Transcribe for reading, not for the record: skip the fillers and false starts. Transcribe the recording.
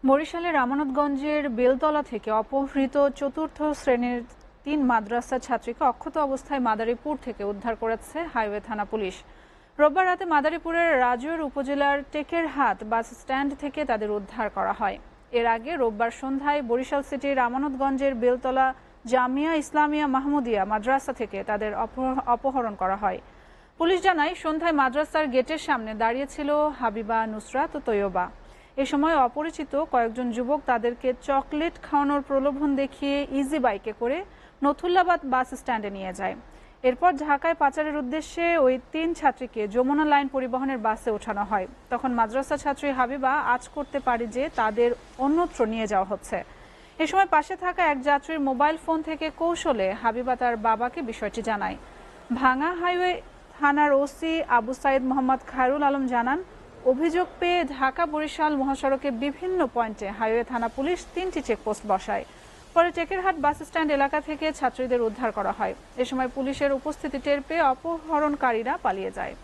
বরিশালের আমানতগঞ্জের বেলতলা থেকে অপহৃত চতুর্থ শ্রেণীর ৩ মাদ্রাসা ছাত্রীকে অক্ষত অবস্থায় মাদারীপুর থেকে উদ্ধার করেছে হাইওয়ে থানা পুলিশ। রোববার রাতে মাদারীপুরের রাজৈর উপজেলার টেকেরহাট বাস স্ট্যান্ড থেকে তাদের উদ্ধার করা হয়। এর আগে রোববার সন্ধ্যায় বরিশাল সিটির আমানতগঞ্জের বেলতলা জামিয়া ইসলামিয়া মাহমুদিয়া মাদ্রাসা থেকে তাদের অপহরণ করা হয়। পুলিশ জানায়, সন্ধ্যায় মাদ্রাসার গেটের সামনে দাঁড়িয়ে ছিল হাবিবা, নুসরাত ও তৈয়বা। এ সময় অপরিচিত কয়েকজন যুবক তাদেরকে চকলেট খাওয়ানোর প্রলোভন দেখিয়ে ইজি বাইকে করে নথুল্লাবাদ বাস স্ট্যান্ডে নিয়ে যায়। এরপর ঢাকায় পাচারের উদ্দেশ্যে ওই ৩ ছাত্রীকে যমুনা লাইন পরিবহনের বাসে ওঠানো হয়। তখন মাদ্রাসা ছাত্রী হাবিবা আঁচ করতে পারে যে তাদের অন্যত্র নিয়ে যাওয়া হচ্ছে। এ সময় পাশে থাকা এক যাত্রীর মোবাইল ফোন থেকে কৌশলে হাবিবা তার বাবাকে বিষয়টি জানায়। ভাঙা হাইওয়ে থানার ওসি আবু সাইদ মোহাম্মদ খায়রুল আলম জানান, অভিযোগ পেয়ে ঢাকা-বরিশাল মহাসড়কে বিভিন্ন পয়েন্টে হাইওয়ে থানা পুলিশ ৩টি চেকপোস্ট বসায়। পরে টেকেরহাট বাস স্ট্যান্ড এলাকা থেকে ছাত্রীদের উদ্ধার করা হয়। এ সময় পুলিশের উপস্থিতি টের পেয়ে অপহরণকারীরা পালিয়ে যায়।